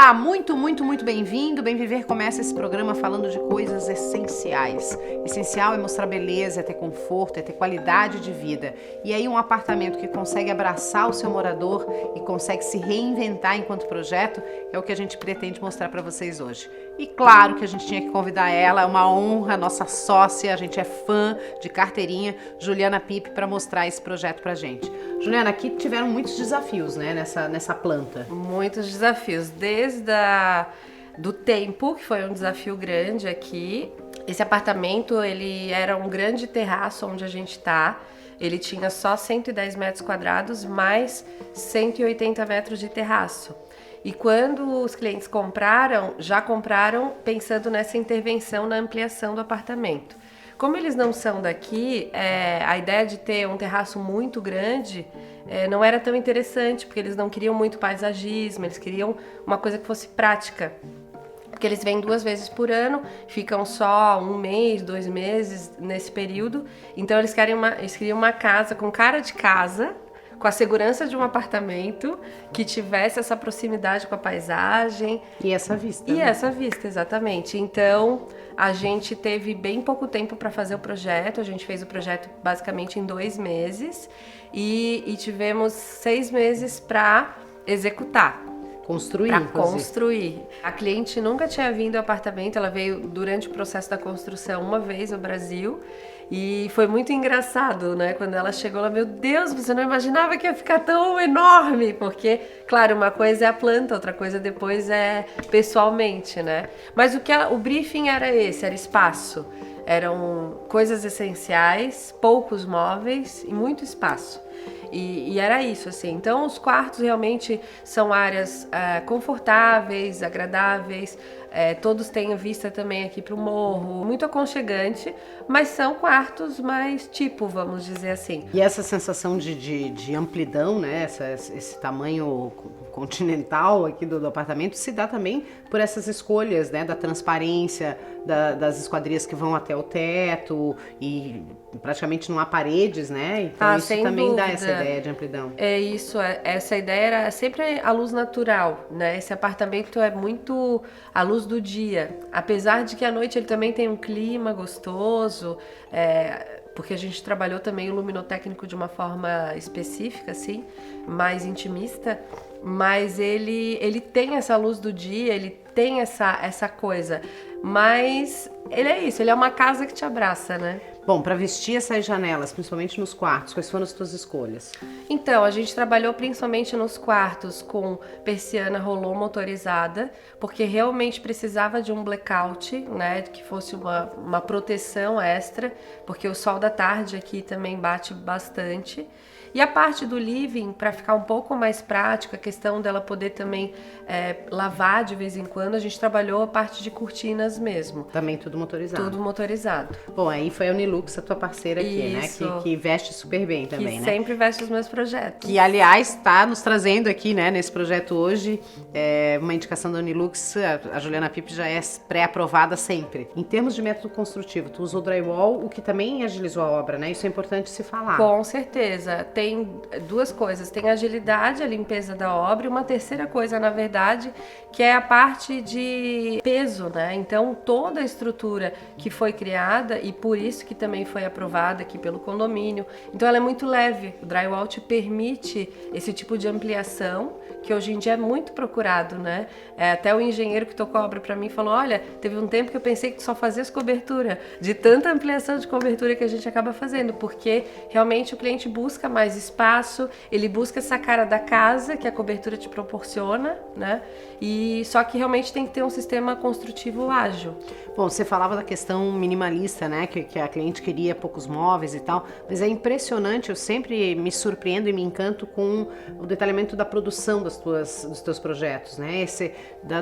Olá, muito bem-vindo. Bem Viver começa esse programa falando de coisas essenciais. Essencial é mostrar beleza, é ter conforto, é ter qualidade de vida. E aí um apartamento que consegue abraçar o seu morador e consegue se reinventar enquanto projeto é o que a gente pretende mostrar para vocês hoje. E claro que a gente tinha que convidar ela, é uma honra, nossa sócia, a gente é fã de carteirinha, Juliana Pipe, para mostrar esse projeto pra gente. Juliana, aqui tiveram muitos desafios, né, nessa planta. Muitos desafios, desde do tempo, que foi um desafio grande aqui. Esse apartamento, ele era um grande terraço onde a gente tá. Ele tinha só 110 metros quadrados, mais 180 metros de terraço. E quando os clientes compraram, já compraram pensando nessa intervenção na ampliação do apartamento. Como eles não são daqui, a ideia de ter um terraço muito grande não era tão interessante, porque eles não queriam muito paisagismo, eles queriam uma coisa que fosse prática. Porque eles vêm 2 vezes por ano, ficam só 1 mês, 2 meses nesse período. Então eles queriam uma casa com cara de casa, com a segurança de um apartamento, que tivesse essa proximidade com a paisagem. E essa vista. E essa vista, exatamente. Então, a gente teve bem pouco tempo para fazer o projeto. A gente fez o projeto basicamente em 2 meses. E tivemos 6 meses para executar. Construir. A cliente nunca tinha vindo ao apartamento, ela veio durante o processo da construção uma vez ao Brasil e foi muito engraçado, né? Quando ela chegou lá, meu Deus, você não imaginava que ia ficar tão enorme, porque, claro, uma coisa é a planta, outra coisa depois é pessoalmente, né? Mas o briefing era espaço. Eram coisas essenciais, poucos móveis e muito espaço. E era isso, assim. Então, os quartos realmente são áreas confortáveis, agradáveis. Todos têm vista também aqui para o morro. Muito aconchegante, mas são quartos mais tipo, vamos dizer assim. E essa sensação de amplidão, né? Esse tamanho continental aqui do apartamento se dá também por essas escolhas, né? Da transparência, das esquadrias que vão até o teto e praticamente não há paredes, né? Então isso também dá essa ideia de amplidão. É isso, essa ideia era sempre a luz natural, né? Esse apartamento é muito a luz do dia, apesar de que à noite ele também tem um clima gostoso, porque a gente trabalhou também o luminotécnico de uma forma específica, assim, mais intimista, mas ele tem essa luz do dia, ele tem essa coisa, mas ele é isso, ele é uma casa que te abraça, né? Bom, para vestir essas janelas, principalmente nos quartos, quais foram as tuas escolhas? Então, a gente trabalhou principalmente nos quartos com persiana rolô motorizada, porque realmente precisava de um blackout, né, que fosse uma proteção extra, porque o sol da tarde aqui também bate bastante. E a parte do living, para ficar um pouco mais prática, a questão dela poder também lavar de vez em quando, a gente trabalhou a parte de cortinas mesmo. Também tudo motorizado? Tudo motorizado. Bom, aí foi a Unilux, a tua parceira aqui, isso, né? Que veste super bem também, né? Que sempre veste os meus projetos. Que, aliás, está nos trazendo aqui, né, nesse projeto hoje, uma indicação da Unilux, a Juliana Pipe já é pré-aprovada sempre. Em termos de método construtivo, tu usou drywall, o que também agilizou a obra, né? Isso é importante se falar. Com certeza. Tem 2 coisas. Tem a agilidade, a limpeza da obra, e uma terceira coisa, na verdade, que é a parte de peso, né? Então, toda a estrutura que foi criada, e por isso que também foi aprovada aqui pelo condomínio, então ela é muito leve. O drywall te permite esse tipo de ampliação, que hoje em dia é muito procurado, né? Até o engenheiro que tocou a obra para mim falou, olha, teve um tempo que eu pensei que tu só fazias cobertura, de tanta ampliação de cobertura que a gente acaba fazendo, porque realmente o cliente busca mais espaço, ele busca essa cara da casa que a cobertura te proporciona, né? E só que realmente tem que ter um sistema construtivo ágil. Bom, você falava da questão minimalista, né? Que a cliente queria poucos móveis e tal, mas é impressionante, eu sempre me surpreendo e me encanto com o detalhamento da produção dos teus projetos, né?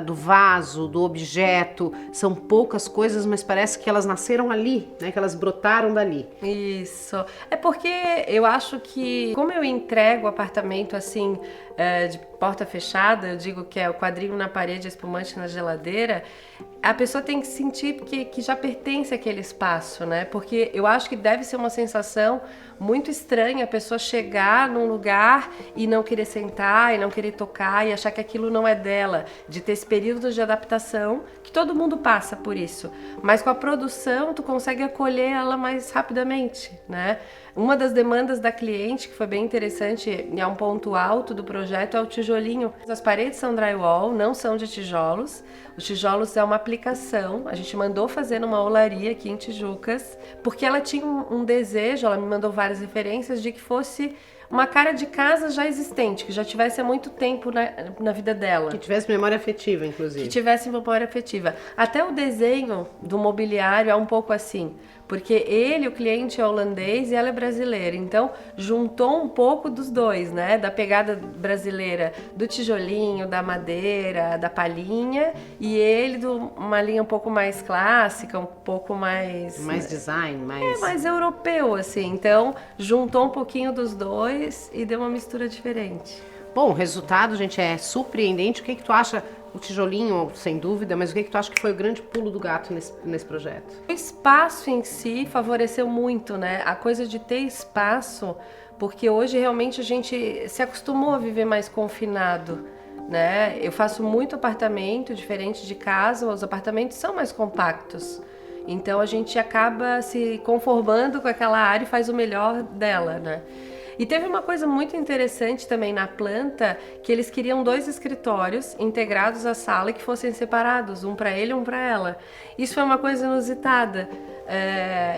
Do vaso, do objeto, são poucas coisas, mas parece que elas nasceram ali, né? Que elas brotaram dali. Isso. É porque eu acho que, como eu entrego o apartamento assim, de porta fechada, eu digo que é o quadrinho na parede, espumante na geladeira, a pessoa tem que sentir que já pertence àquele espaço, né? Porque eu acho que deve ser uma sensação muito estranha a pessoa chegar num lugar e não querer sentar, e não querer tocar, e achar que aquilo não é dela, de ter esse período de adaptação, que todo mundo passa por isso. Mas com a produção, tu consegue acolher ela mais rapidamente, né? Uma das demandas da cliente, que foi bem interessante e é um ponto alto do projeto, é o tijolinho. As paredes são drywall, não são de tijolos. Os tijolos é uma aplicação, a gente mandou fazer numa olaria aqui em Tijucas, porque ela tinha um desejo, ela me mandou várias referências de que fosse uma cara de casa já existente, que já tivesse há muito tempo na vida dela. Que tivesse memória afetiva, inclusive. Que tivesse memória afetiva. Até o desenho do mobiliário é um pouco assim, porque ele, o cliente é holandês e ela é brasileira, então juntou um pouco dos dois, né? Da pegada brasileira, do tijolinho, da madeira, da palhinha, e ele de uma linha um pouco mais clássica, um pouco mais... Mais design, mais... mais europeu, assim. Então, juntou um pouquinho dos dois e deu uma mistura diferente. Bom, o resultado, gente, é surpreendente. O que tu acha? O tijolinho, sem dúvida, mas o que tu acha que foi o grande pulo do gato nesse projeto? O espaço em si favoreceu muito, né? A coisa de ter espaço, porque hoje realmente a gente se acostumou a viver mais confinado, né? Eu faço muito apartamento, diferente de casa, os apartamentos são mais compactos. Então a gente acaba se conformando com aquela área e faz o melhor dela, né? E teve uma coisa muito interessante também na planta, que eles queriam 2 escritórios integrados à sala que fossem separados, um para ele e um para ela. Isso foi uma coisa inusitada,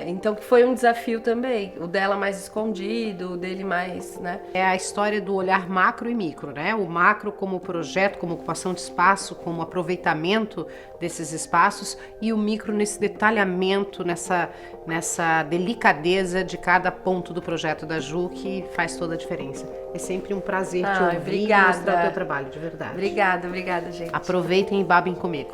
então que foi um desafio também, o dela mais escondido, o dele mais, né? É a história do olhar macro e micro, né? O macro como projeto, como ocupação de espaço, como aproveitamento desses espaços, e o micro nesse detalhamento, nessa delicadeza de cada ponto do projeto da Ju, que faz toda a diferença. É sempre um prazer te ouvir obrigada. E mostrar o teu trabalho, de verdade. Obrigada, gente. Aproveitem e babem comigo.